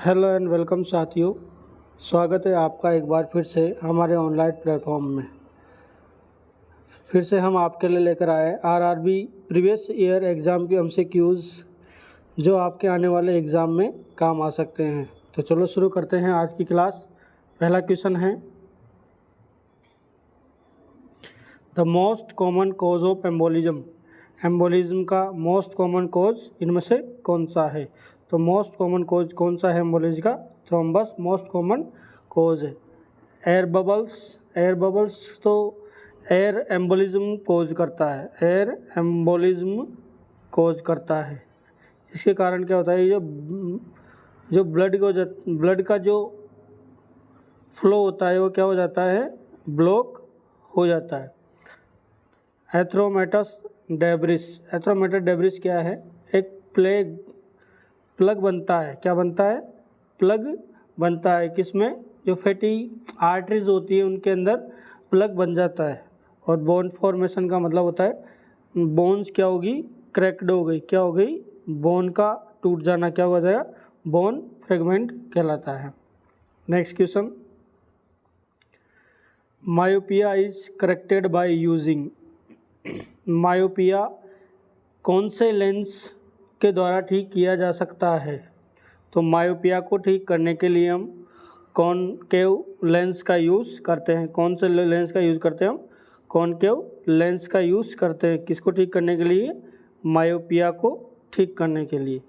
Hello and welcome साथियों, स्वागत है आपका एक बार फिर से हमारे ऑनलाइन प्लेटफॉर्म में। फिर से हम आपके लिए लेकर आए आरआरबी प्रीवियस ईयर एग्ज़ाम की एमसीक्यूज़ जो आपके आने वाले एग्ज़ाम में काम आ सकते हैं। तो चलो शुरू करते हैं आज की क्लास। पहला क्वेश्चन है, the most common cause of embolism. Embolism का मोस्ट कॉमन कॉज इनमें से कौन सा है? तो मोस्ट कॉमन कॉज कौन सा है एम्बोलिज्म का? थ्रोम्बस मोस्ट कॉमन कॉज है। एयर बबल्स तो एयर एम्बोलिज्म कॉज करता है, एयर एम्बोलिज्म कॉज करता है। इसके कारण क्या होता है, जो ब्लड का जो फ्लो होता है वो क्या हो जाता है, ब्लॉक हो जाता है। एथ्रोमेटस डेब्रिस क्या है? एक प्लग बनता है। क्या बनता है? प्लग बनता है। किसमें? जो फैटी आर्टरीज होती है उनके अंदर प्लग बन जाता है। और बोन फॉर्मेशन का मतलब होता है बोन्स क्या होगी, क्रैक्ड हो गई। क्या हो गई? बोन का टूट जाना क्या हो जाएगा? बोन फ्रेगमेंट कहलाता है। Next question, myopia is corrected by using. Myopia कौन से लेंस के द्वारा ठीक किया जा सकता है? तो मायोपिया को ठीक करने के लिए हम कॉनकेव लेंस का यूज़ करते हैं। कौन से लेंस का यूज़ करते हैं हम? कॉनकेव लेंस का यूज़ करते हैं। किसको ठीक करने के लिए? मायोपिया को ठीक करने के लिए।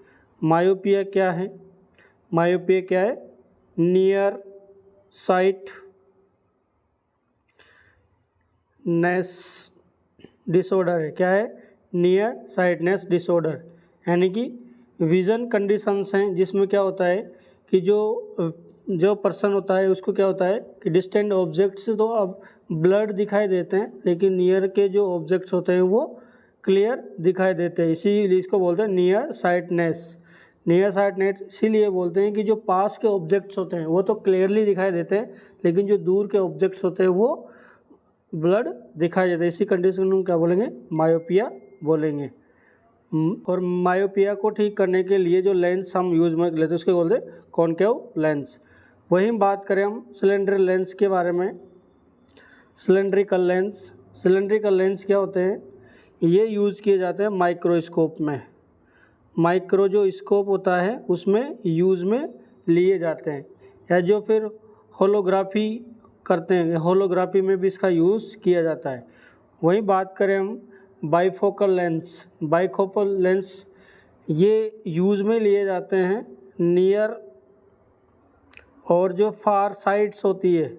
मायोपिया क्या है? मायोपिया क्या है? नियर साइट नेस डिसऑर्डर है। क्या है? नियर साइटनेस डिसऑर्डर, यानी कि विज़न कंडीशंस हैं जिसमें क्या होता है कि जो पर्सन होता है उसको क्या होता है कि डिस्टेंट ऑब्जेक्ट्स तो अब ब्लड दिखाई देते हैं, लेकिन नियर के जो ऑब्जेक्ट्स होते हैं वो क्लियर दिखाई देते हैं। इसीलिए इसको बोलते हैं नियर साइटनेस। नियर साइटनेस इसीलिए बोलते हैं कि जो पास के ऑब्जेक्ट्स होते हैं वो तो क्लियरली दिखाई देते हैं, लेकिन जो दूर के ऑब्जेक्ट्स होते हैं वो ब्लड दिखाई देता है। इसी कंडीशन में क्या बोलेंगे? मायोपिया बोलेंगे। और मायोपिया को ठीक करने के लिए जो लेंस हम यूज में लेते हैं उसको बोलते हैं कॉनकेव लेंस। वही बात करें हम सिलेंडर लेंस के बारे में। सिलेंड्रिकल लेंस क्या होते हैं? ये यूज़ किए जाते हैं माइक्रोस्कोप में। माइक्रो जो स्कोप होता है उसमें यूज़ में लिए जाते हैं, या जो फिर होलोग्राफी करते हैं, होलोग्राफी में भी इसका यूज़ किया जाता है। वहीं बात करें हम बाइफोकल लेंस, ये यूज़ में लिए जाते हैं नियर और जो फार साइड्स होती है,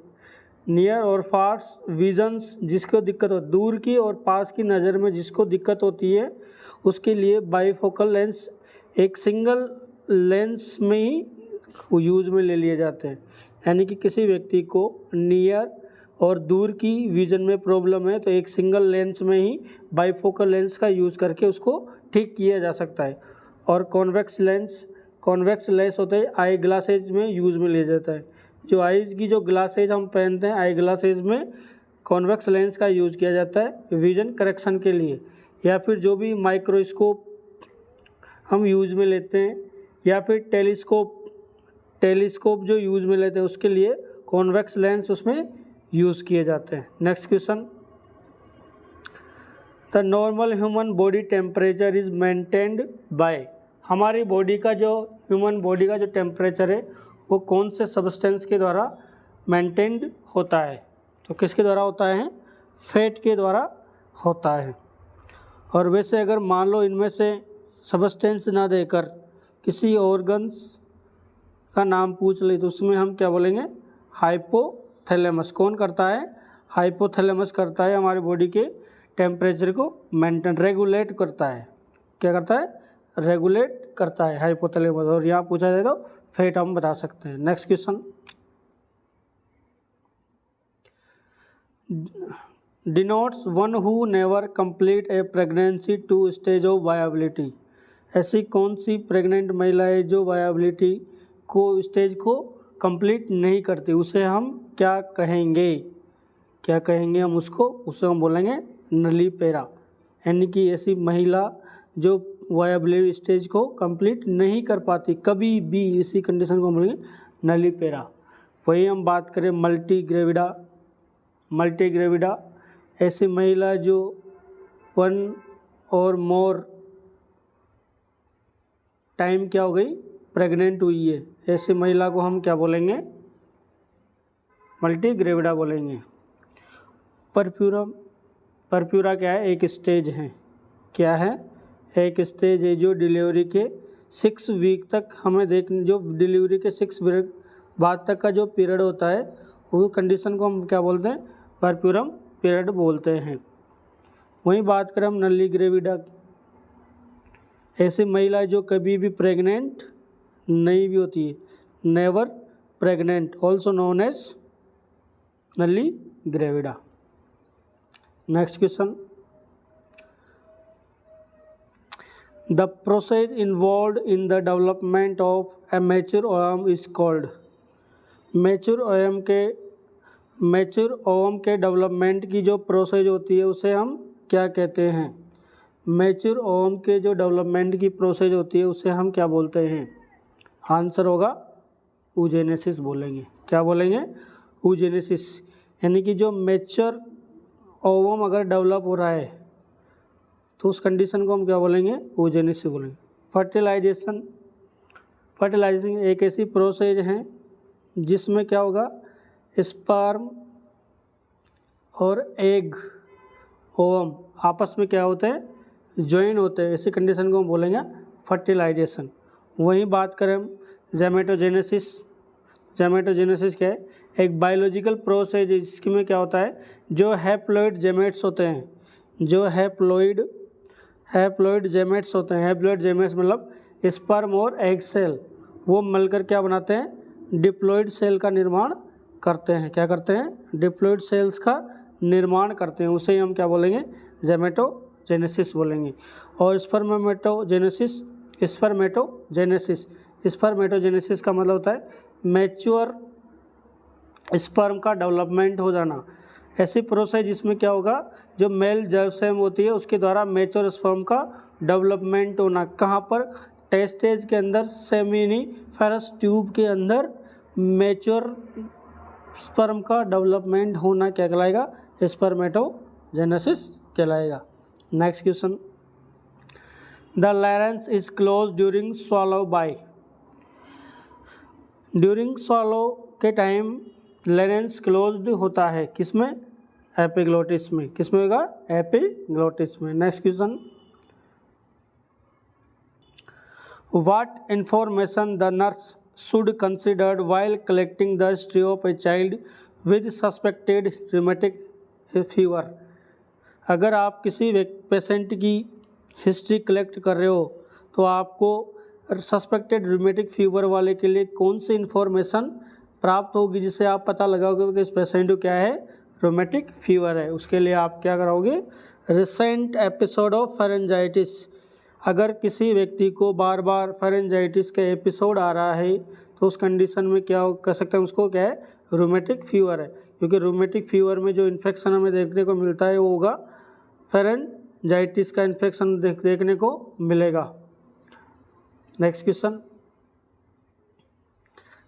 नियर और फार विजन्स जिसको दिक्कत हो, दूर की और पास की नज़र में जिसको दिक्कत होती है उसके लिए बाइफोकल लेंस एक सिंगल लेंस में ही यूज़ में ले लिए जाते हैं। यानी कि किसी व्यक्ति को नियर और दूर की विजन में प्रॉब्लम है तो एक सिंगल लेंस में ही बाइफोकल लेंस का यूज़ करके उसको ठीक किया जा सकता है। और कॉन्वेक्स लेंस होते हैं आई ग्लासेज में यूज़ में लिया जाता है। जो आइज़ की जो ग्लासेज हम पहनते हैं आई ग्लासेज में कॉन्वेक्स लेंस का यूज़ किया जाता है विज़न करेक्शन के लिए। या फिर जो भी माइक्रोस्कोप हम यूज़ में लेते हैं, या फिर टेलीस्कोप जो यूज़ में लेते हैं उसके लिए कॉन्वेक्स लेंस उसमें यूज़ किए जाते हैं। Next question, the normal human body temperature is maintained by. हमारी बॉडी का जो ह्यूमन बॉडी का जो टेम्परेचर है वो कौन से सब्सटेंस के द्वारा मेंटेन्ड होता है? तो किसके द्वारा होता है? फैट के द्वारा होता है। और वैसे अगर मान लो इनमें से सब्सटेंस ना देकर किसी ऑर्गन्स का नाम पूछ ले तो उसमें हम क्या बोलेंगे? हाइपोथैलेमस। कौन करता है? हाइपोथैलेमस करता है हमारी बॉडी के टेम्परेचर को मेंटेन, रेगुलेट करता है। क्या करता है? रेगुलेट करता है हाइपोथैलेमस। और यहाँ पूछा जाए तो फैट हम बता सकते हैं। Next question, denotes one who never complete a pregnancy to stage of viability. ऐसी कौन सी प्रेग्नेंट महिला है जो वायबिलिटी को स्टेज को कंप्लीट नहीं करती? उसे हम क्या कहेंगे? क्या कहेंगे हम उसको? उसे हम बोलेंगे नलीपेरा। यानी कि ऐसी महिला जो वायबिलिटी स्टेज को कंप्लीट नहीं कर पाती कभी भी, इसी कंडीशन को हम बोलेंगे नलीपेरा। वही हम बात करें मल्टीग्रेविडा, ऐसी महिला जो 1 और मोर टाइम क्या हो गई, प्रेग्नेंट हुई है, ऐसी महिला को हम क्या बोलेंगे, मल्टीग्रेविडा बोलेंगे। परप्यूरा क्या है, एक स्टेज है, क्या है, एक स्टेज है जो डिलीवरी के 6 वीक तक हमें जो डिलीवरी के 6 वीक बाद तक का जो पीरियड होता है वो कंडीशन को हम क्या बोलते हैं, परप्यूरम पीरियड बोलते हैं। वहीं बात करें हम नलीग्रेविडा की, ऐसी महिला जो कभी भी प्रेग्नेंट नहीं भी होती है, never pregnant, also known as nulligravida. Next question, the process involve in the development of a mature ovum is called. Mature ovum के डेवलपमेंट की जो प्रोसेस होती है उसे हम क्या कहते हैं, मैच्योर ओवम के जो डेवलपमेंट की प्रोसेस होती है उसे हम क्या बोलते हैं, आंसर होगा oogenesis बोलेंगे। क्या बोलेंगे, oogenesis, यानी कि जो मैच्योर ओवम अगर डेवलप हो रहा है तो उस कंडीशन को हम क्या बोलेंगे, oogenesis बोलेंगे। फर्टिलाइजेशन एक ऐसी प्रोसेस है जिसमें क्या होगा, स्पर्म और एग ओवम आपस में क्या होते हैं, ज्वाइन होते हैं, ऐसी कंडीशन को हम बोलेंगे फर्टिलाइजेशन। वहीं बात करें हम जेमेटोजेनेसिस क्या है, एक बायोलॉजिकल प्रोसेस जिसमें क्या होता है, जो हैप्लॉइड जेमेट्स होते हैं, जो हैप्लॉइड जेमेट्स होते हैं, हैप्लॉइड जेमेट्स मतलब स्पर्म और एग सेल, वो मिलकर क्या बनाते हैं, डिप्लॉइड सेल का निर्माण करते हैं। क्या करते हैं, डिप्लॉइड सेल्स का निर्माण करते हैं, उसे हम क्या बोलेंगे, जेमेटोजेनेसिस बोलेंगे। और स्पर्मेटोजेनेसिस का मतलब होता है मैच्योर स्पर्म का डेवलपमेंट हो जाना, ऐसी प्रोसेस जिसमें क्या होगा, जो मेल जर्मसेम होती है उसके द्वारा मैच्योर स्पर्म का डेवलपमेंट होना। कहाँ पर, टेस्टेज के अंदर, सेमिनिफेरस ट्यूब के अंदर मैच्योर स्पर्म का डेवलपमेंट होना क्या कहलाएगा, स्पर्मेटोजेनेसिस कहलाएगा। Next question, the larynx is close during swallow by. During swallow के टाइम लैरेंक्स क्लोज्ड होता है, किसमें, एपिग्लोटिस में। किसमें होगा, एपिग्लोटिस में। Next question, what information the nurse should considered while collecting the history of a child with suspected rheumatic fever। अगर आप किसी पेशेंट की हिस्ट्री कलेक्ट कर रहे हो तो आपको सस्पेक्टेड रूमेटिक फीवर वाले के लिए कौन सी इन्फॉर्मेशन प्राप्त होगी जिससे आप पता लगाओगे कि इस पेशेंट को क्या है, रूमेटिक फीवर है। उसके लिए आप क्या कराओगे, रिसेंट एपिसोड ऑफ फेरेंजाइटिस। अगर किसी व्यक्ति को बार बार फेरेंजाइटिस का एपिसोड आ रहा है तो उस कंडीशन में क्या कर सकते हैं, उसको क्या है, रूमेटिक फीवर है। क्योंकि रूमेटिक फीवर में जो इन्फेक्शन हमें देखने को मिलता है वो होगा फेरेंजाइटिस का इन्फेक्शन देखने को मिलेगा। Next question,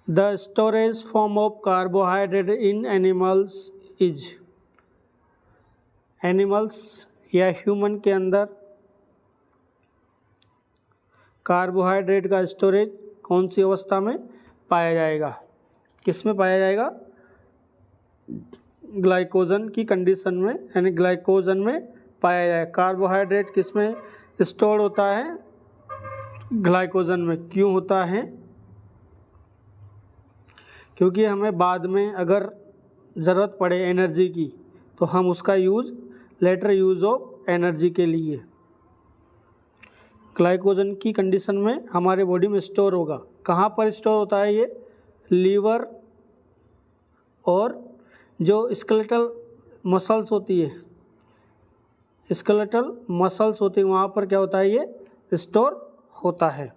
the storage form of carbohydrate in animals is. Animals या ह्यूमन के अंदर कार्बोहाइड्रेट का स्टोरेज कौन सी अवस्था में पाया जाएगा, किस में पाया जाएगा, ग्लाइकोजन की कंडीशन में, यानी ग्लाइकोजन में पाया जाएगा। कार्बोहाइड्रेट किस में स्टोर होता है, ग्लाइकोजन में। क्यों होता है, क्योंकि हमें बाद में अगर ज़रूरत पड़े एनर्जी की तो हम उसका use later use of energy के लिए ग्लाइकोजन की कंडीशन में हमारे बॉडी में स्टोर होगा। कहाँ पर स्टोर होता है ये, लीवर और जो स्केलेटल मसल्स होती है, स्केलेटल मसल्स होती है वहाँ पर क्या होता है, ये स्टोर होता है।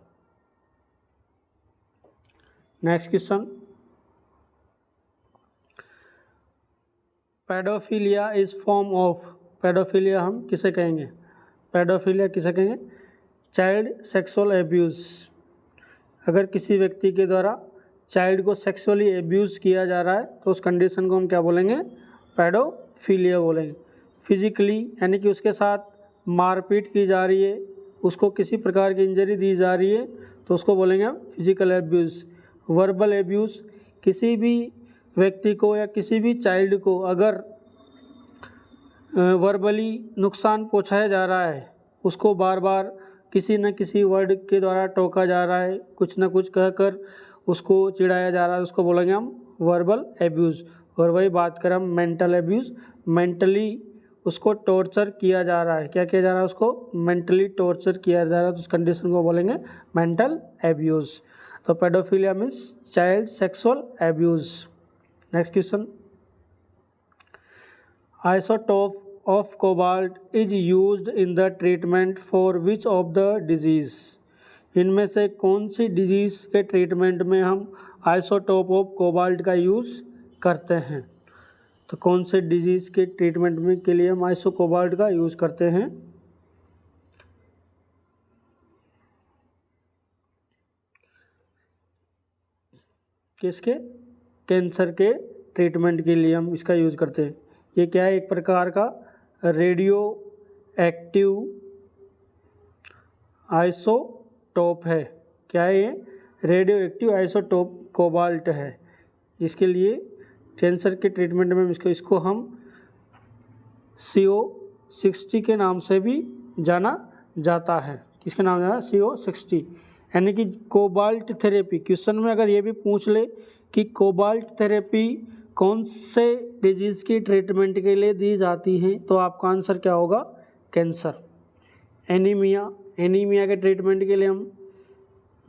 Next question, paedophilia is form of. Paedophilia हम किसे कहेंगे, पेडोफिलिया किसे कहेंगे, चाइल्ड सेक्सुअल एब्यूज़, अगर किसी व्यक्ति के द्वारा चाइल्ड को सेक्सुअली एब्यूज़ किया जा रहा है तो उस कंडीशन को हम क्या बोलेंगे, पेडोफिलिया बोलेंगे। फिजिकली यानी कि उसके साथ मारपीट की जा रही है, उसको किसी प्रकार की इंजरी दी जा रही है तो उसको बोलेंगे हम फिजिकल एब्यूज़। वर्बल एब्यूज़, किसी भी व्यक्ति को या किसी भी चाइल्ड को अगर वर्बली नुकसान पहुंचाया जा रहा है, उसको बार बार किसी न किसी वर्ड के द्वारा टोका जा रहा है, कुछ न कुछ कहकर उसको चिढ़ाया जा रहा है, उसको बोलेंगे हम वर्बल एब्यूज़। और वही बात करें हम मेंटल एब्यूज़, मेंटली उसको टॉर्चर किया जा रहा है, क्या किया जा रहा है, उसको मेंटली टॉर्चर किया जा रहा है तो उस कंडीशन को बोलेंगे मेंटल एब्यूज़। तो paedophilia means child sexual abuse. Next question, isotope of cobalt is used in the treatment for which of the disease? इनमें से कौन सी डिजीज़ के ट्रीटमेंट में हम आइसोटोप ऑफ कोबाल्ट का यूज़ करते हैं? तो कौन से डिजीज़ के ट्रीटमेंट में के लिए हम आइसो कोबाल्ट का यूज़ करते हैं? किसके? कैंसर के ट्रीटमेंट के लिए हम इसका यूज़ करते हैं। ये क्या है, एक प्रकार का रेडियो एक्टिव आइसोटोप है। क्या है ये? रेडियो एक्टिव आइसोटोप कोबाल्ट है, जिसके लिए कैंसर के ट्रीटमेंट में इसको हम CO60 के नाम से भी जाना जाता है। किसके नाम जाना? CO60, यानी कि कोबाल्ट थेरेपी। क्वेश्चन में अगर ये भी पूछ ले कि कोबाल्ट थेरेपी कौन से डिजीज़ की ट्रीटमेंट के लिए दी जाती है, तो आपका आंसर क्या होगा? कैंसर। एनीमिया, एनीमिया के ट्रीटमेंट के लिए हम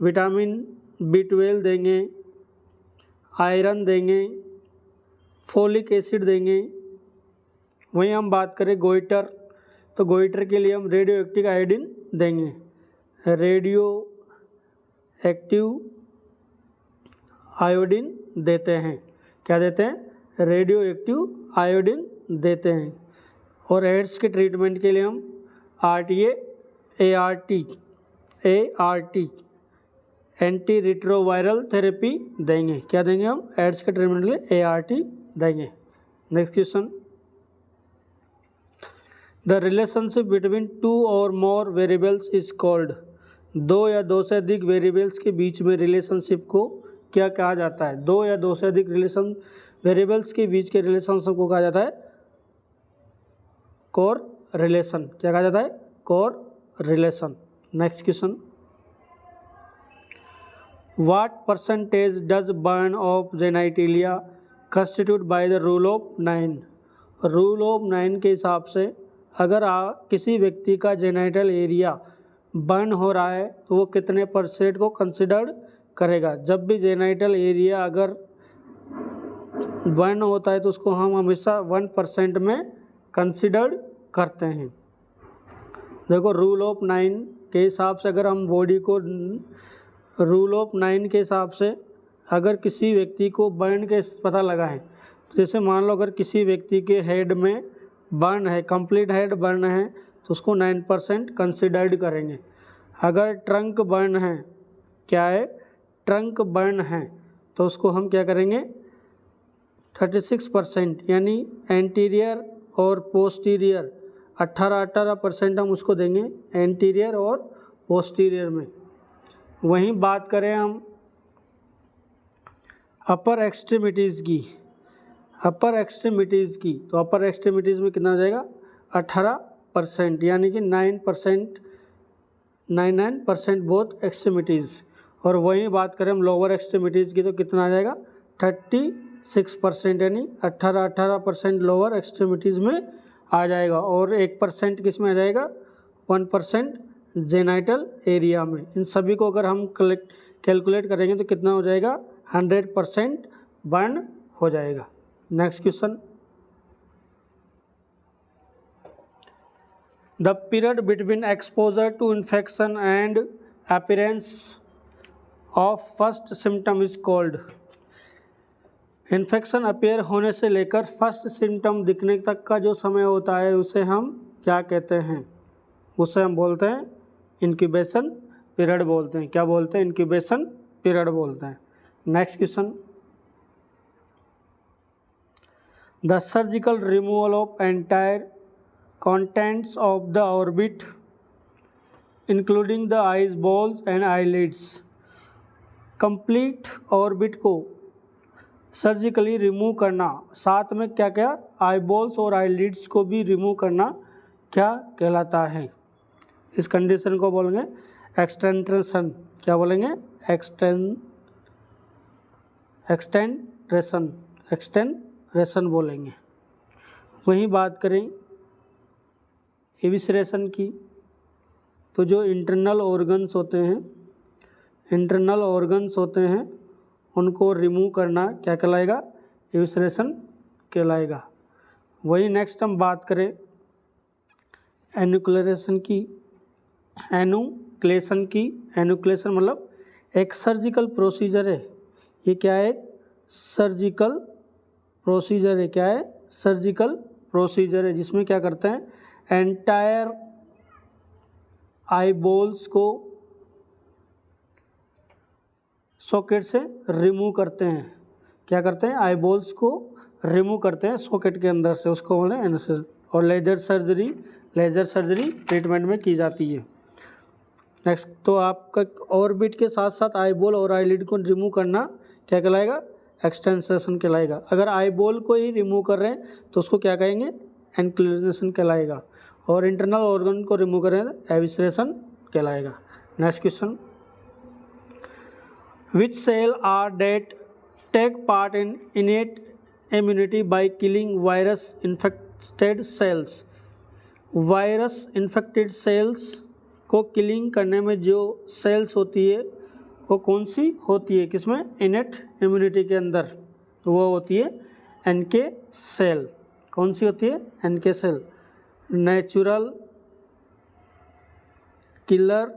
विटामिन B12 देंगे, आयरन देंगे, फोलिक एसिड देंगे। वहीं हम बात करें गोइटर, तो गोइटर के लिए हम रेडियो एक्टिव आयोडीन देंगे। रेडियो एक्टिव आयोडीन देते हैं। क्या देते हैं? रेडियो एक्टिव आयोडीन देते हैं। और एड्स के ट्रीटमेंट के लिए हम ART एंटी रिट्रोवायरल थेरेपी देंगे। क्या देंगे हम? एड्स के ट्रीटमेंट के लिए ART देंगे। Next question, the relationship between 2 और मोर वेरिएबल्स इज कॉल्ड। 2 या 2 से अधिक वेरिएबल्स के बीच में रिलेशनशिप को क्या कहा जाता है? 2 या 2 से अधिक वेरिएबल्स के बीच के रिलेशनशिप को कहा जाता है कोर रिलेशन। क्या कहा जाता है? Correlation. Next question, what percentage does burn of genitalia constitute by the rule of 9? Rule of 9 के हिसाब से अगर किसी व्यक्ति का जेनाइटल एरिया बर्न हो रहा है तो वो कितने % को कंसिडर्ड करेगा? जब भी जेनाइटल एरिया अगर बर्न होता है तो उसको हम हमेशा 1% में कंसिडर्ड करते हैं। देखो, रूल ऑफ 9 के हिसाब से अगर हम बॉडी को रूल ऑफ 9 के हिसाब से अगर किसी व्यक्ति को बर्न के पता लगाएं, तो जैसे मान लो अगर किसी व्यक्ति के हेड में बर्न है, कंप्लीट हेड बर्न है, तो उसको 9% कंसिडर्ड करेंगे। अगर ट्रंक बर्न है, क्या है? ट्रंक बर्न है, तो उसको हम क्या करेंगे? 36%, यानी एंटीरियर और पोस्टीरियर 18% हम उसको देंगे एंटीरियर और पोस्टीरियर में। वहीं बात करें हम अपर एक्सट्रीमिटीज़ की, तो अपर एक्सट्रीमिटीज़ में कितना हो जाएगा? 18%, यानी कि 99% बोथ एक्सट्रीमिटीज़। और वहीं बात करें हम लोअर एक्सट्रीमिटीज़ की, तो कितना आ जाएगा? 36%, यानी 18% लोअर एक्सट्रीमिटीज़ में आ जाएगा। और 1% किस में आ जाएगा? 1% जेनाइटल एरिया में। इन सभी को अगर हम कैलकुलेट करेंगे तो कितना हो जाएगा? 100% बर्न हो जाएगा। Next question, the period between exposure to infection and appearance of first symptom is called. Infection appear होने से लेकर फर्स्ट सिम्टम दिखने तक का जो समय होता है उसे हम क्या कहते हैं? उसे हम बोलते हैं इंक्यूबेशन पीरियड बोलते हैं। क्या बोलते हैं? इंक्यूबेशन पीरियड बोलते हैं। Next question, the surgical removal of entire contents of the orbit including the eyes balls and eyelids, complete orbit को सर्जिकली रिमूव करना, साथ में क्या क्या आई बॉल्स और आईलिड्स को भी रिमूव करना क्या कहलाता है? इस कंडीशन को बोलेंगे एक्सटेंट्रेशन। क्या बोलेंगे? एक्सटेंट्रेशन बोलेंगे। वहीं बात करें एविसरेशन की, तो जो इंटरनल ऑर्गन्स होते हैं उनको रिमूव करना क्या कहलाएगा? एविसरेशन कहलाएगा। वही नेक्स्ट हम बात करें एनुक्लेशन की। एनुक्लेशन मतलब एक सर्जिकल प्रोसीजर है। ये क्या है? सर्जिकल प्रोसीजर है। क्या है? सर्जिकल प्रोसीजर है, जिसमें क्या करते हैं? एंटायर आई बॉल्स को सॉकेट से रिमूव करते हैं। क्या करते हैं? आई बॉल्स को रिमूव करते हैं सॉकेट के अंदर से, उसको बोले एनुक्लेशन। और लेजर सर्जरी ट्रीटमेंट में की जाती है। नेक्स्ट, तो आपका ऑर्बिट के साथ साथ आई बॉल और आईलिड को रिमूव करना क्या कहलाएगा? एक्सटेंट्रेशन कहलाएगा। अगर आई बॉल को ही रिमूव कर रहे हैं तो उसको क्या कहेंगे? एन्क्लेशन कहलाएगा। और इंटरनल ऑर्गन को रिमूव करें तो एविसरेशन कहलाएगा। Next question, which cell are that take part in innate immunity by killing virus infected cells? Virus infected cells को किलिंग करने में जो सेल्स होती है वो कौन सी होती है? किसमें? इनेट इम्यूनिटी के अंदर। तो वो होती है एनके सेल। कौन सी होती है? NK cell. Natural killer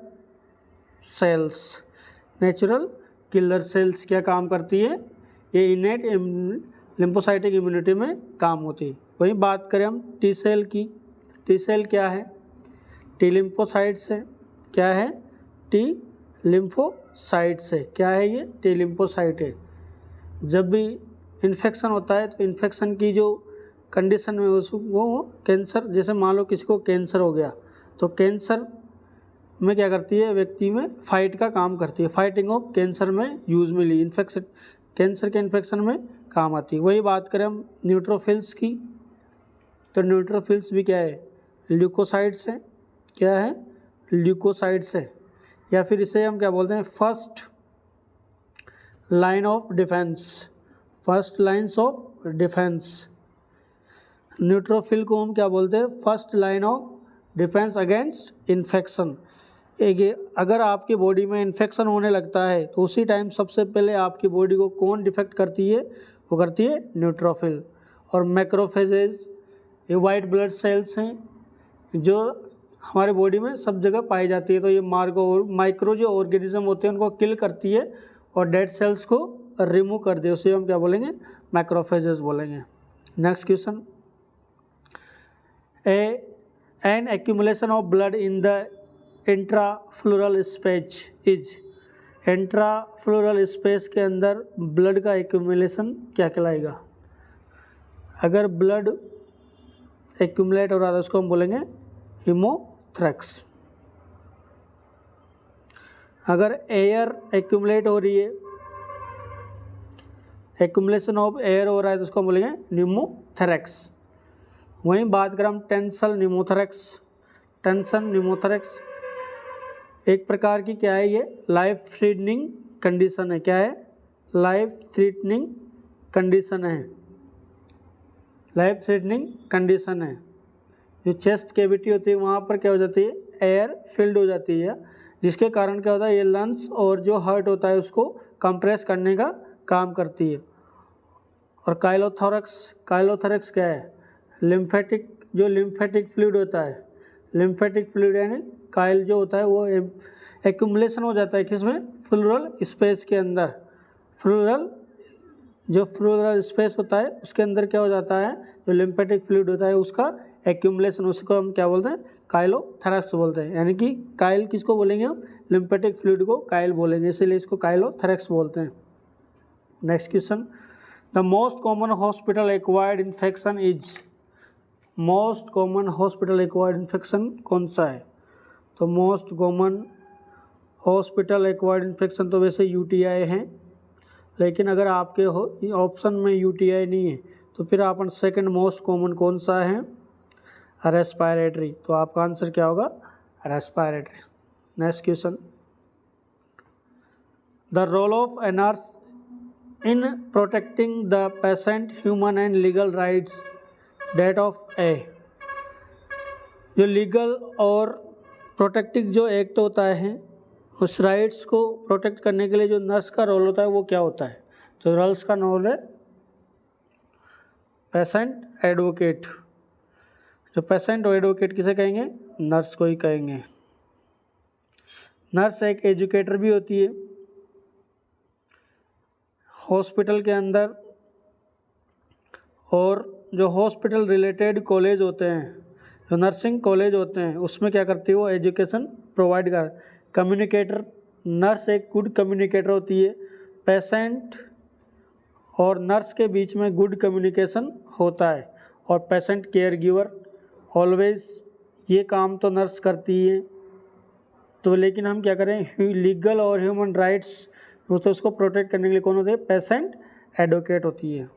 cells. Natural killer cells क्या काम करती है? ये इनेट लिम्फोसाइटिक इम्यूनिटी में काम होती है। वहीं बात करें हम टी सेल की। टी सेल क्या है? टी लिम्फोसाइट्स है। क्या है? टी लिम्फोसाइट्स है। क्या है ये? टी लिम्फोसाइट है। जब भी इन्फेक्शन होता है तो इन्फेक्शन की जो कंडीशन में वो कैंसर, जैसे मान लो किसी को कैंसर हो गया तो कैंसर में क्या करती है? व्यक्ति में फाइट का काम करती है। फाइटिंग ऑफ कैंसर में यूज में ली इन्फेक्शन, कैंसर के इन्फेक्शन में काम आती है। वही बात करें हम न्यूट्रोफिल्स की, तो न्यूट्रोफिल्स भी क्या है? ल्यूकोसाइट्स है। क्या है? ल्यूकोसाइट्स है। या फिर इसे हम क्या बोलते हैं? First line of defence. First lines of defence. Neutrophil को हम क्या बोलते हैं? First line of defence against infection. अगर आपकी बॉडी में इन्फेक्शन होने लगता है तो उसी टाइम सबसे पहले आपकी बॉडी को कौन डिफेक्ट करती है? वो करती है न्यूट्रोफिल। और मैक्रोफेजेस, ये वाइट ब्लड सेल्स हैं जो हमारे बॉडी में सब जगह पाई जाती है। तो ये माइक्रो जो ऑर्गेनिज्म होते हैं उनको किल करती है और डेड सेल्स को रिमूव कर दे, उसे हम क्या बोलेंगे? मैक्रोफेजेस बोलेंगे। Next question, an accumulation of blood in the intrapleural space is. Intrapleural space के अंदर ब्लड का एक्यूमुलेशन क्या कहलाएगा? अगर ब्लड एक्यूमुलेट हो रहा है उसको हम बोलेंगे हीमोथ्रैक्स। अगर एयर एक्यूमुलेट हो रही है, एक्यूमुलेशन ऑफ एयर हो रहा है तो उसको हम बोलेंगे न्यूमोथेरेक्स। वहीं बात करें हम टेंसल न्यूमोथेरेक्स। टेंशन न्यूमोथेरेक्स एक प्रकार की क्या है? ये लाइफ थ्रेटनिंग कंडीशन है। क्या है? लाइफ थ्रेटनिंग कंडीशन है। लाइफ थ्रेटनिंग कंडीशन है। जो चेस्ट कैविटी होती है वहाँ पर क्या हो जाती है? एयर फिल्ड हो जाती है, जिसके कारण क्या होता है? ये लंग्स और जो हार्ट होता है उसको कंप्रेस करने का काम करती है। और काइलोथोरैक्स क्या है? लिम्फेटिक, जो लिम्फेटिक फ्लूइड होता है, लिम्फेटिक फ्लूइड यानी काइल जो होता है वो एक्यूमुलेशन हो जाता है किसमें? फ्लोरल स्पेस के अंदर। जो फ्लोरल स्पेस होता है उसके अंदर क्या हो जाता है? जो लिम्फेटिक फ्लूइड होता है उसका एक्यूमुलेशन, उसको हम क्या बोलते हैं? काइलोथोरैक्स बोलते हैं, यानी कि काइल किसको बोलेंगे हम, लिम्फेटिक फ्लूइड को काइल बोलेंगे, इसीलिए इसको काइलोथोरैक्स बोलते हैं। Next question, the most common hospital acquired infection is, most common hospital acquired infection कौन सा है? तो most common hospital acquired infection तो वैसे यूटीआई हैं, लेकिन अगर आपके ऑप्शन में यूटीआई नहीं है तो फिर अपन सेकंड मोस्ट कॉमन कौन सा है, रेस्पिरेटरी, तो आपका आंसर क्या होगा, respiratory. Next question, the role of a nurse in protecting the patient human and legal rights that of a, जो लीगल और प्रोटेक्टिव जो एक्ट होता है उस राइट्स को प्रोटेक्ट करने के लिए जो नर्स का रोल होता है वो क्या होता है? तो नर्स का रोल है पेशेंट एडवोकेट। जो पेशेंट और एडवोकेट किसे कहेंगे, नर्स को ही कहेंगे। नर्स एक एजुकेटर भी होती है हॉस्पिटल के अंदर, और जो हॉस्पिटल रिलेटेड कॉलेज होते हैं, जो नर्सिंग कॉलेज होते हैं, उसमें क्या करती है वो एजुकेशन प्रोवाइड कर। कम्युनिकेटर, नर्स एक गुड कम्युनिकेटर होती है, पेशेंट और नर्स के बीच में गुड कम्युनिकेशन होता है, और पेशेंट केयर गिवर ऑलवेज, ये काम तो नर्स करती है। तो लेकिन हम क्या करें, लीगल और ह्यूमन राइट्स तो उसको प्रोटेक्ट करने के लिए कौन होते हैं, पेशेंट एडवोकेट होती है।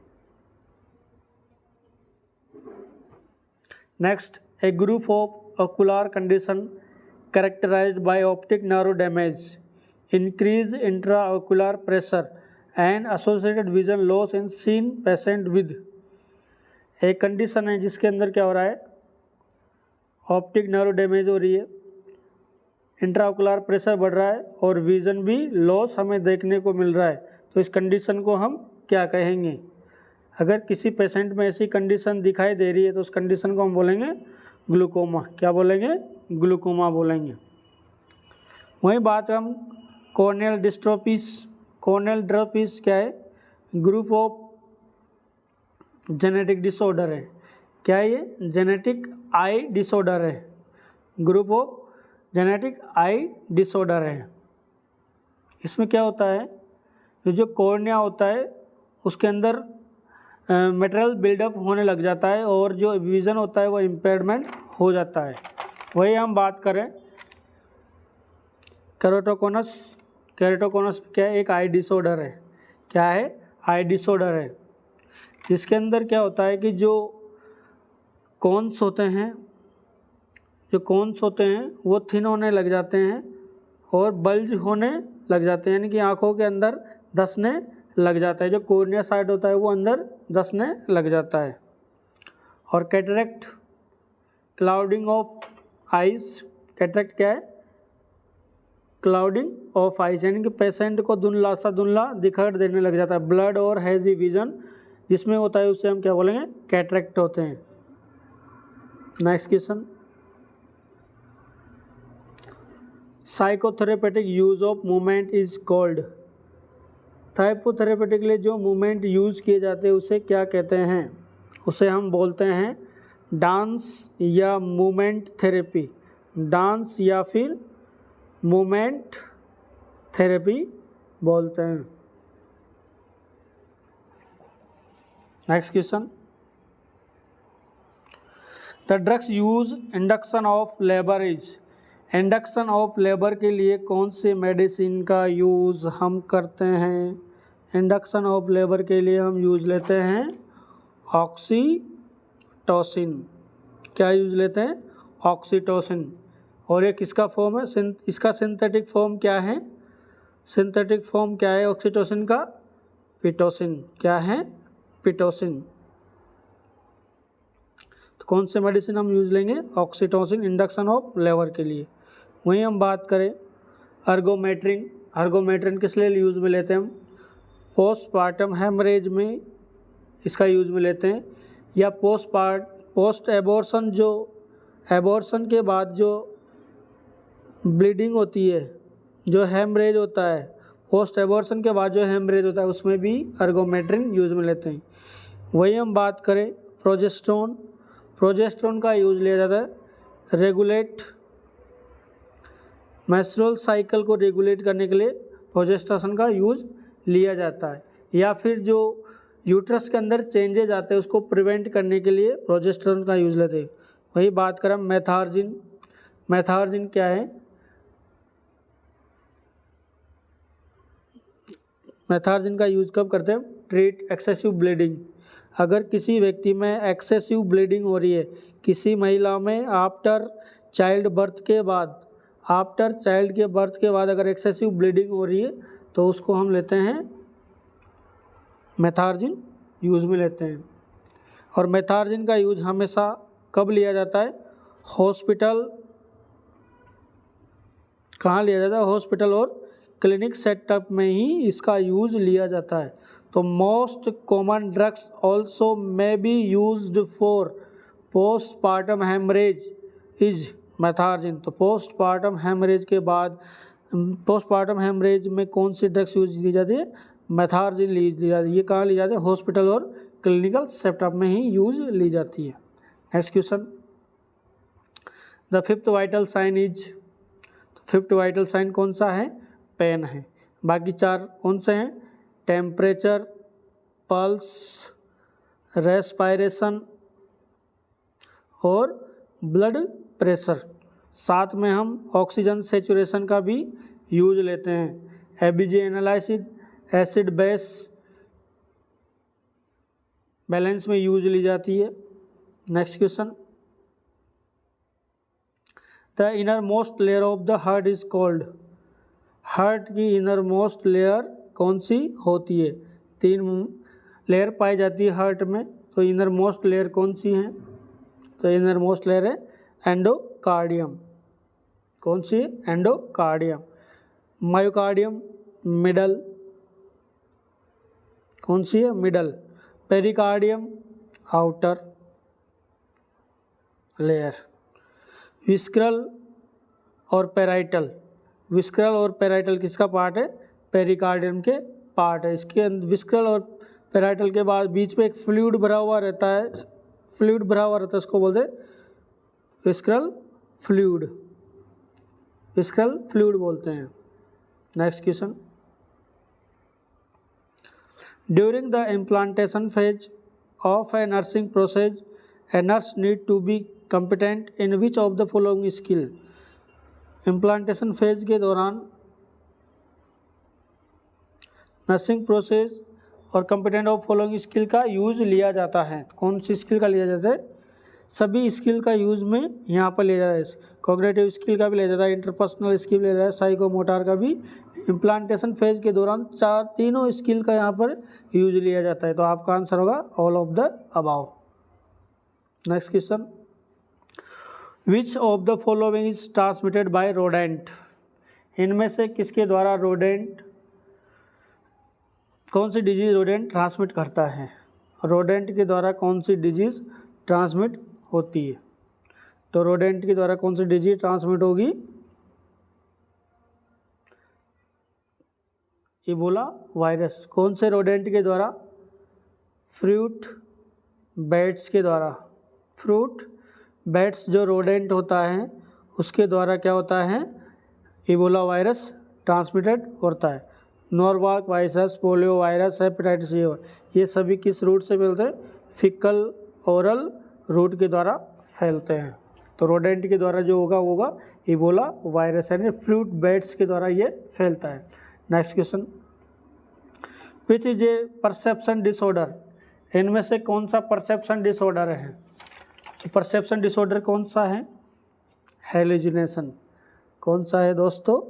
Next, A group of ocular condition characterized by optic nerve damage, increased intraocular pressure and associated vision loss in seen patient with, एक कंडीशन है जिसके अंदर क्या हो रहा है, ऑप्टिक नर्व डैमेज हो रही है, इंट्राओकुलर प्रेशर बढ़ रहा है और विजन भी लॉस हमें देखने को मिल रहा है, तो इस कंडीशन को हम क्या कहेंगे? अगर किसी पेशेंट में ऐसी कंडीशन दिखाई दे रही है तो उस कंडीशन को हम बोलेंगे ग्लूकोमा। क्या बोलेंगे? ग्लूकोमा बोलेंगे। वही बात हम कॉर्नियल डिस्ट्रोफीज, कॉर्नियल डिस्ट्रोफीज क्या है, ग्रुप ऑफ जेनेटिक डिसऑर्डर है। क्या है ये? जेनेटिक आई डिसऑर्डर है, group of genetic I disorder है। इसमें क्या होता है, जो कॉर्निया होता है उसके अंदर मटेरियल बिल्डअप होने लग जाता है और जो विज़न होता है वो इम्पेयरमेंट हो जाता है। वही हम बात करें केराटोकोनस, केराटोकोनस क्या है, एक आई डिसऑर्डर है। क्या है? आई डिसऑर्डर है, जिसके अंदर क्या होता है कि जो कोन्स होते हैं, जो कोन्स होते हैं वो थिन होने लग जाते हैं और बल्ज होने लग जाते हैं, यानी कि आँखों के अंदर धंसने लग जाता है। जो कॉर्निया साइड होता है वो अंदर धंसने लग जाता है। और cataract, clouding of eyes, cataract क्या है? क्लाउडिंग ऑफ आइज, यानी कि पेशेंट को धुंधला सा धुंधला दिखाई देने लग जाता है। ब्लड और हैजी विजन जिसमें होता है उसे हम क्या बोलेंगे? कैटरेक्ट होते हैं। Next question, psychotherapeutic use of movement is called, psychotherapeutic के लिए जो मूवमेंट यूज़ किए जाते हैं उसे क्या कहते हैं? उसे हम बोलते हैं डांस या मूवमेंट थेरेपी, डांस या फिर मूवमेंट थेरेपी बोलते हैं। Next question, the drugs use induction of labour is, induction of labour के लिए कौन से मेडिसिन का यूज़ हम करते हैं? इंडक्शन ऑफ लेबर के लिए हम यूज़ लेते हैं ऑक्सीटोसिन। क्या यूज़ लेते हैं? ऑक्सीटोसिन। और ये किसका फॉर्म है? इसका सिंथेटिक फॉर्म क्या है? सिंथेटिक फॉर्म क्या है ऑक्सीटोसिन का? पिटोसिन। क्या है? पिटोसिन। तो कौन से मेडिसिन हम यूज़ लेंगे? ऑक्सीटोसिन, इंडक्शन ऑफ लेबर के लिए। वहीं हम बात करें अर्गोमेट्रिन, अर्गोमेट्रिन किस लिए यूज़ में लेते हैं हम? पोस्टपार्टम हेमरेज में इसका यूज़ में लेते हैं, या पोस्ट एबॉर्शन, जो एबॉर्शन के बाद जो ब्लीडिंग होती है, जो हेमरेज होता है, पोस्ट एबॉर्शन के बाद जो हेमरेज होता है उसमें भी अर्गोमेट्रिन यूज़ में लेते हैं। वही हम बात करें प्रोजेस्टेरोन, प्रोजेस्टेरोन का यूज़ लिया जाता है रेगुलेट, मेंस्ट्रुअल साइकिल को रेगुलेट करने के लिए प्रोजेस्टेरोन का यूज लिया जाता है, या फिर जो यूट्रस के अंदर चेंजेज आते हैं उसको प्रिवेंट करने के लिए प्रोजेस्टेरोन का यूज लेते हैं। वही बात करें मेथार्जिन, मेथार्जिन क्या है? मेथार्जिन का यूज कब करते हैं? Treat excessive bleeding. अगर किसी व्यक्ति में एक्सेसिव ब्लीडिंग हो रही है, किसी महिला में आफ्टर चाइल्ड बर्थ के बाद, आफ्टर चाइल्ड के बर्थ के बाद अगर एक्सेसिव ब्लीडिंग हो रही है तो उसको हम लेते हैं मेथार्जिन यूज में लेते हैं। और मेथार्जिन का यूज हमेशा कब लिया जाता है? हॉस्पिटल, कहाँ लिया जाता है? हॉस्पिटल और क्लिनिक सेटअप में ही इसका यूज लिया जाता है। तो most common drugs also may be used for postpartum haemorrhage is methergine. तो पोस्टपार्टम हेमरेज के बाद, पोस्टपार्टम हेमरेज में कौन सी ड्रग्स यूज ली जाती है? मेथार्जिन ली जाती है। ये कहाँ ली जाती है? हॉस्पिटल और क्लिनिकल सेटअप में ही यूज ली जाती है। Next question, the fifth vital sign is, fifth vital sign कौन सा है? पेन है। बाकी चार कौन से हैं? टेम्परेचर, पल्स, रेस्पायरेशन और ब्लड प्रेशर। साथ में हम ऑक्सीजन सेचुरेशन का भी यूज लेते हैं। ABJ analysis, acid base balance में यूज ली जाती है। Next question, the inner most layer of the heart is called, heart की इनर मोस्ट लेयर कौन सी होती है? 3 लेयर पाई जाती है हार्ट में, तो इनर मोस्ट लेयर कौन सी है? तो इनर मोस्ट लेयर है एंडोकार्डियम। कौन सी है? एंडोकार्डियम। मायोकार्डियम मिडल, कौन सी है? Middle. Pericardium outer layer. Visceral और पेराइटल, विस्क्रल और पेराइटल किसका पार्ट है? पेरिकार्डियम के पार्ट है। इसके विस्क्रल और पेराइटल के बाद बीच में एक फ्लूइड भरा हुआ रहता है, फ्लूइड भरा हुआ रहता है, उसको बोलते हैं विस्क्रल फ्लूइड, विस्क्रल फ्लूइड बोलते हैं। Next question, during the implementation phase of a nursing process a nurse need to be competent in which of the following skill? Implementation phase के दौरान नर्सिंग प्रोसेस और कंपिटेंट ऑफ फॉलोइंग स्किल का use लिया जाता है। कौन सी skill का लिया जाता है? सभी स्किल का यूज में यहाँ पर लिया जाता है। कॉग्निटिव स्किल का भी लिया जाता है, इंटरपर्सनल स्किल लिया जाता है, साइकोमोटर का भी। इम्प्लांटेशन फेज के दौरान तीनों स्किल का यहाँ पर यूज लिया जाता है। तो आपका आंसर होगा all of the above. Next question, which of the following is transmitted by rodent? इनमें से किसके द्वारा रोडेंट, कौन सी डिजीज रोडेंट ट्रांसमिट करता है? रोडेंट के द्वारा कौन सी डिजीज ट्रांसमिट होती है? तो रोडेंट के द्वारा कौन सी डिजीज ट्रांसमिट होगी? Ebola virus. कौन से रोडेंट के द्वारा? फ्रूट बैट्स के द्वारा। फ्रूट बैट्स जो रोडेंट होता है उसके द्वारा क्या होता है? इबोला वायरस ट्रांसमिटेड होता है। Norwalk virus, polio virus, hepatitis C, ये सभी किस रूट से फैलते हैं? फीकल ओरल रूट के द्वारा फैलते हैं। तो रोडेंट के द्वारा जो होगा वो होगा इबोला वायरस, यानी फ्रूट बैट्स के द्वारा ये फैलता है। Next question, which is a perception disorder? इनमें से कौन सा परसेप्शन डिसऑर्डर है? तो परसेप्शन डिसऑर्डर कौन सा है? हेलुसिनेशन। कौन सा है दोस्तों?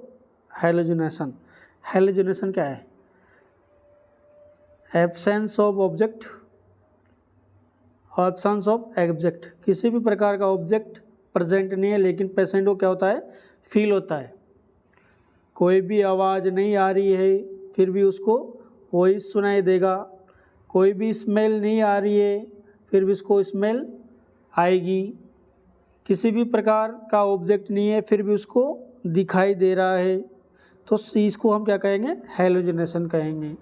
हेलुसिनेशन। हेलुसिनेशन क्या है? Absence of object, absence of object. किसी भी प्रकार का ऑब्जेक्ट प्रेजेंट नहीं है लेकिन पेशेंट को क्या होता है? फील होता है। कोई भी आवाज़ नहीं आ रही है फिर भी उसको वही सुनाई देगा। कोई भी स्मेल नहीं आ रही है फिर भी उसको स्मेल आएगी। किसी भी प्रकार का ऑब्जेक्ट नहीं है फिर भी उसको दिखाई दे रहा है, तो इसको हम क्या कहेंगे? हेलुसिनेशन कहेंगे।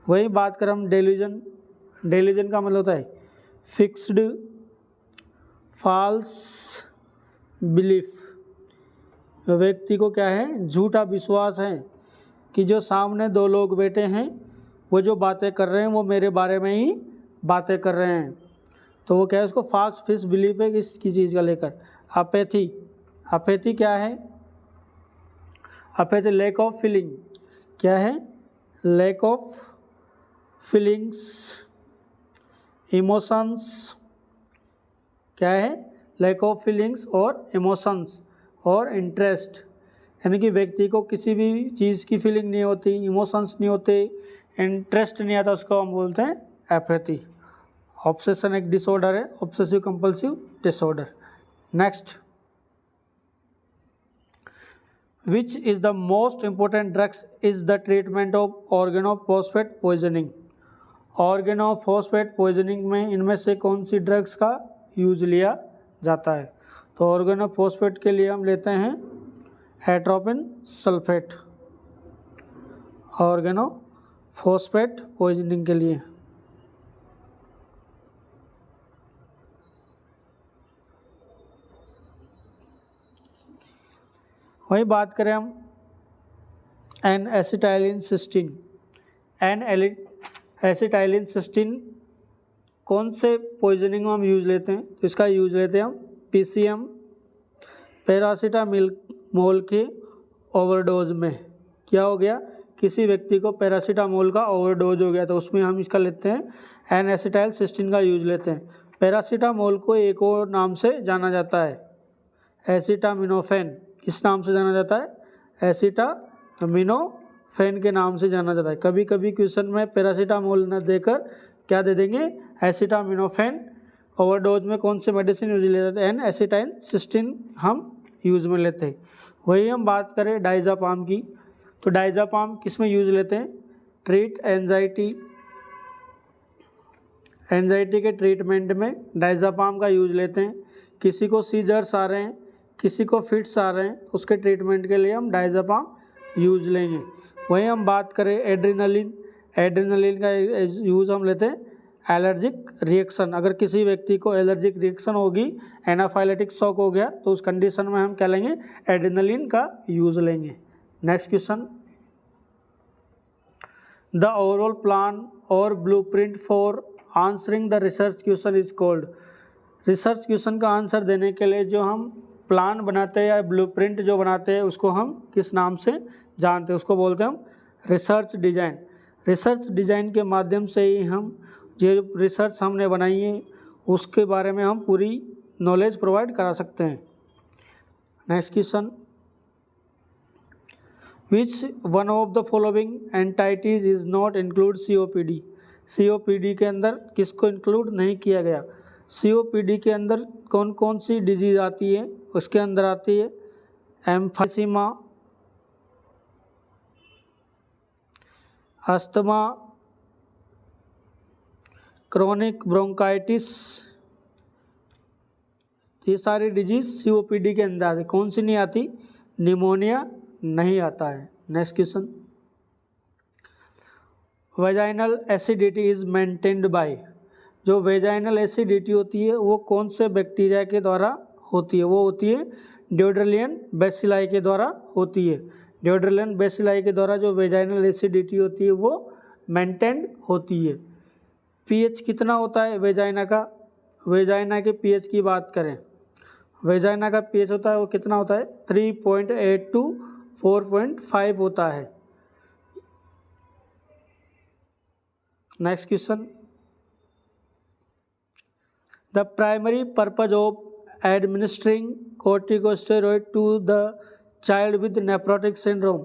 वही बात करें हम डेल्यूजन, डेल्यूजन का मतलब होता है फिक्स्ड, फॉल्स, बिलीफ, व्यक्ति को क्या है, झूठा विश्वास है कि जो सामने दो लोग बैठे हैं वो जो बातें कर रहे हैं वो मेरे बारे में ही बातें कर रहे हैं, तो वो क्या है, उसको फाल्स फिक्स बिलीफ है किसी चीज़ का लेकर। अपैथी, अपैथी क्या है, अपैथी लैक ऑफ फीलिंग, क्या है, लैक ऑफ फीलिंग्स, इमोशंस, क्या है, लैक ऑफ फीलिंग्स और इमोशंस और इंटरेस्ट, यानी कि व्यक्ति को किसी भी चीज़ की फीलिंग नहीं होती, इमोशंस नहीं होते, इंटरेस्ट नहीं आता, उसको हम बोलते हैं एपैथी। ऑब्सेशन एक डिसऑर्डर है, obsessive compulsive disorder. Next, which is the most important drugs is the treatment of organophosphate poisoning. Organophosphate poisoning में इनमें से कौन सी ड्रग्स का यूज लिया जाता है, तो ऑर्गेनोफॉस्फेट के लिए हम लेते हैं एट्रोपिन सल्फेट, ऑर्गेनोफॉस्फेट पॉइजनिंग के लिए। वही बात करें हम N acetylcysteine, N acetylcysteine कौन से पॉइजनिंग में हम यूज लेते हैं, तो इसका यूज लेते हैं हम पीसीएम पैरासीटामोल के ओवरडोज में। क्या हो गया, किसी व्यक्ति को पैरासीटामोल का ओवरडोज हो गया तो उसमें हम इसका लेते हैं एन एसिटाइल सिस्टीन का यूज लेते हैं। पैरासीटामोल को एक और नाम से जाना जाता है एसिटामिनोफेन, किस नाम से जाना जाता है, एसिटामिनोफेन के नाम से जाना जाता है। कभी कभी क्वेश्चन में पैरासीटामोल न देकर क्या दे देंगे, एसिटामिनोफेन। ओवरडोज में कौन से मेडिसिन यूज ले जाते हैं, एन एसिटाइल सिस्टीन हम यूज में लेते हैं। वही हम बात करें डाइजापाम की, तो डाइजापाम किस में यूज लेते हैं, ट्रीट एंजाइटी, एंजाइटी के ट्रीटमेंट में डाइजापाम का यूज लेते हैं। किसी को सीजर्स आ रहे हैं, किसी को फिट्स आ रहे हैं, उसके ट्रीटमेंट के लिए हम डाइजापाम यूज लेंगे। वहीं हम बात करें एड्रेनलिन, एड्रेनलिन का यूज़ हम लेते हैं एलर्जिक रिएक्शन, अगर किसी व्यक्ति को एलर्जिक रिएक्शन होगी, एनाफाइलेटिक शॉक हो गया, तो उस कंडीशन में हम क्या लेंगे, एड्रेनलिन का यूज़ लेंगे। Next question, the overall plan or blueprint for answering the research question is called. Research question का आंसर देने के लिए जो हम प्लान बनाते हैं या ब्लूप्रिंट जो बनाते हैं उसको हम किस नाम से जानते हैं, उसको बोलते हैं हम रिसर्च डिज़ाइन। रिसर्च डिज़ाइन के माध्यम से ही हम जो रिसर्च हमने बनाई है उसके बारे में हम पूरी नॉलेज प्रोवाइड करा सकते हैं। Next question, which one of the following entities is not include COPD. COPD के अंदर किसको इंक्लूड नहीं किया गया, सीओपीडी के अंदर कौन कौन सी डिजीज आती है, उसके अंदर आती है एम्फाइसीमा, अस्थमा, क्रोनिक ब्रोंकाइटिस, ये सारी डिजीज सीओपीडी के अंदर आती है। कौन सी नहीं आती, निमोनिया नहीं आता है। Next question, vaginal acidity is maintained by. जो वेजाइनल एसिडिटी होती है वो कौन से बैक्टीरिया के द्वारा होती है, वो होती है ड्यूड्रलियन बेसिलाई के द्वारा होती है। ड्यूड्रलियन बेसिलाई के द्वारा जो वेजाइनल एसिडिटी होती है वो मेंटेन्ड होती है। पीएच कितना होता है वेजाइना का, वेजाइना के पीएच की बात करें, वेजाइना का पीएच होता है वो कितना होता है 3.8 to 4.5 होता है। Next question, the primary purpose of administering corticosteroid to the child with nephrotic syndrome.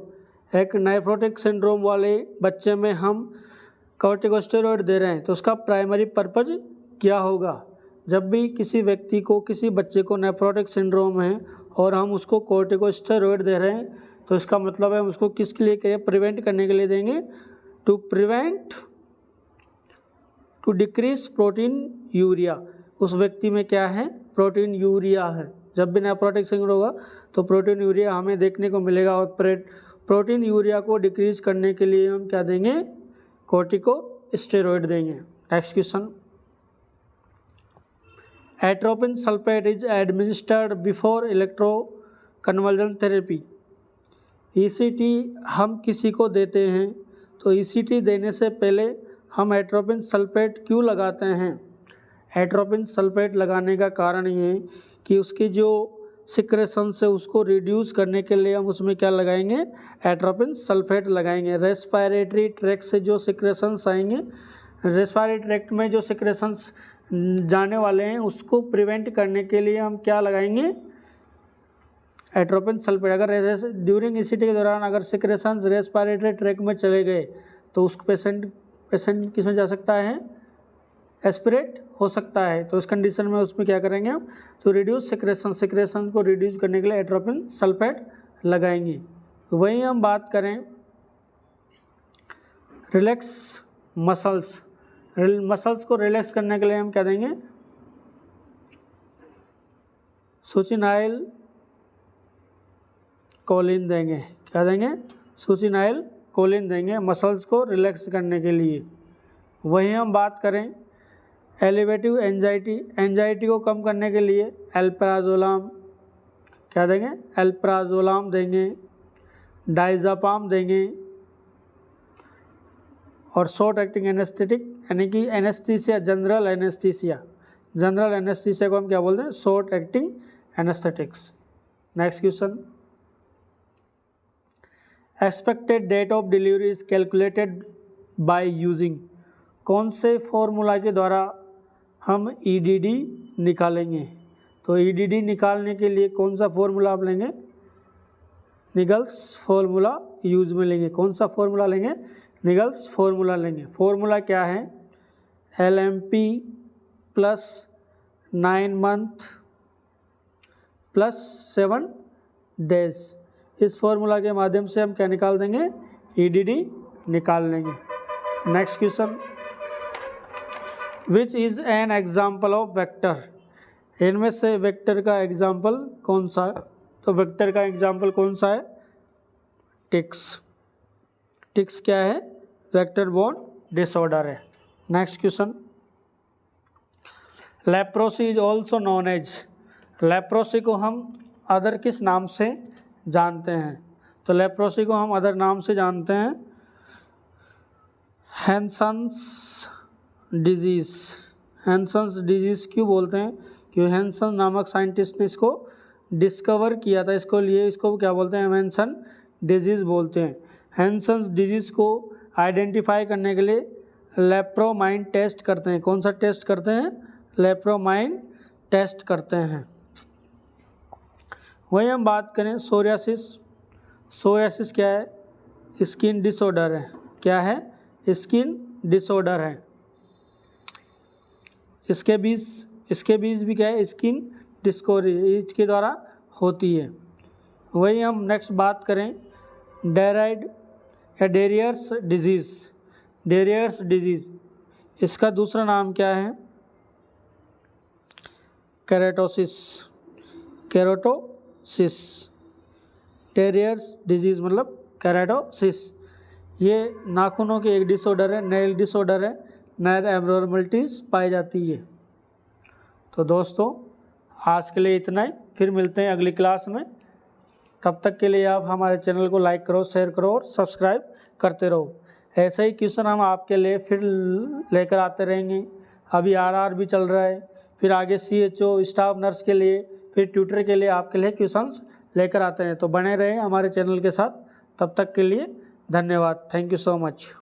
एक नेफ्रोटिक सिंड्रोम वाले बच्चे में हम कॉर्टिकोस्टेरॉइड दे रहे हैं तो उसका प्राइमरी पर्पज क्या होगा। जब भी किसी व्यक्ति को, किसी बच्चे को नेफ्रोटिक सिंड्रोम है और हम उसको कॉर्टिकोस्टेरॉइड दे रहे हैं तो इसका मतलब है हम उसको किसके लिए करें, प्रिवेंट करने के लिए देंगे, to prevent to decrease proteinuria. उस व्यक्ति में क्या है, प्रोटीन यूरिया है। जब भी नेफ्रोटिक सिंड्रोम होगा तो प्रोटीन यूरिया हमें देखने को मिलेगा और प्रोटीन यूरिया को डिक्रीज करने के लिए हम क्या देंगे, कॉर्टिकोस्टेरॉइड देंगे। Next question, atropine sulphate is administered before electro conversion therapy. ECT हम किसी को देते हैं तो ECT देने से पहले हम एट्रोपिन सल्फेट क्यों लगाते हैं? एट्रोपिन सल्फेट लगाने का कारण ये है कि उसकी जो सिक्रेशंस है उसको रिड्यूस करने के लिए हम उसमें क्या लगाएंगे? एट्रोपिन सल्फेट लगाएंगे। रेस्पिरेटरी ट्रैक्ट से जो सिक्रेशंस आएंगे, रेस्पिरेटरी ट्रैक्ट में जो सिक्रेशंस जाने वाले हैं उसको प्रिवेंट करने के लिए हम क्या लगाएंगे? Atropine sulphate. अगर ड्यूरिंग ECT के दौरान अगर सिक्रेशंस रेस्पिरेटरी ट्रैक्ट में चले गए तो उस पेशेंट किस में जा सकता है? एस्पिरेट हो सकता है। तो इस कंडीशन में उसमें क्या करेंगे हम? तो रिड्यूस सिक्रेशन को रिड्यूस करने के लिए एट्रोपिन सल्फेट लगाएंगे। वहीं हम बात करें रिलैक्स मसल्स को रिलैक्स करने के लिए हम क्या देंगे? सुचिनाइल कोलिन देंगे। क्या देंगे? सुचिनाइल कोलिन देंगे मसल्स को रिलैक्स करने के लिए। वहीं हम बात करें एलिवेटिव एंजाइटी को कम करने के लिए एल्प्राजोलाम। क्या देंगे? एल्प्राजोलाम देंगे, डाइज़ापाम देंगे और शॉर्ट एक्टिंग एनेस्थेटिक यानी कि एनेस्थीसिया, जनरल एनेस्थीसिया को हम क्या बोलते हैं? Short acting anesthetics. Next question, expected date of delivery is calculated by using. कौन से फॉर्मूला के द्वारा हम EDD निकालेंगे? तो EDD निकालने के लिए कौन सा फॉर्मूला आप लेंगे? निगल्स फॉर्मूला यूज में लेंगे। कौन सा फॉर्मूला लेंगे? निगल्स फॉर्मूला लेंगे। फॉर्मूला क्या है? LMP plus 9 month plus 7 days. इस फॉर्मूला के माध्यम से हम क्या निकाल देंगे? EDD निकाल लेंगे। Next question, which is an example of vector. इनमें से वेक्टर का एग्जाम्पल कौन सा है? तो वेक्टर का एग्जाम्पल कौन सा है? टिक्स क्या है? वेक्टर बोर्न डिसऑर्डर है। Next question, leprosy is also known as. Leprosy को हम अदर किस नाम से जानते हैं? तो लेप्रोसी को हम अदर नाम से जानते हैं हैंसन्स डिजीज़। हैंसन्स डिजीज़ क्यों बोलते हैं? क्योंकि हैंसन नामक साइंटिस्ट ने इसको डिस्कवर किया था, इसको क्या बोलते हैं? हैंसन डिजीज़ बोलते हैं। हैंसन्स डिजीज़ को आइडेंटिफाई करने के लिए लेप्रोमाइन टेस्ट करते हैं। कौन सा टेस्ट करते हैं? लेप्रोमाइन टेस्ट करते हैं। वहीं हम बात करें सोरियासिस क्या है? स्किन डिसऑर्डर है। क्या है? स्किन डिसऑर्डर है। इसके बीज भी क्या है? स्किन डिस्कोरिज के द्वारा होती है। वही हम नेक्स्ट बात करें डेरियर्स डिजीज़। इसका दूसरा नाम क्या है? केराटोसिस। डेरियर्स डिजीज़ मतलब केराटोसिस। ये नाखूनों की एक डिसऑर्डर है, नेल डिसऑर्डर है, नेल एब्नॉर्मलिटीज़ पाई जाती है। तो दोस्तों आज के लिए इतना ही, फिर मिलते हैं अगली क्लास में। तब तक के लिए आप हमारे चैनल को लाइक करो, शेयर करो और सब्सक्राइब करते रहो। ऐसे ही क्वेश्चन हम आपके लिए फिर लेकर आते रहेंगे। अभी RR भी चल रहा है, फिर आगे CHO स्टाफ नर्स के लिए, फिर ट्यूटर के लिए आपके लिए क्वेश्चंस लेकर आते हैं। तो बने रहें हमारे चैनल के साथ। तब तक के लिए धन्यवाद। Thank you so much.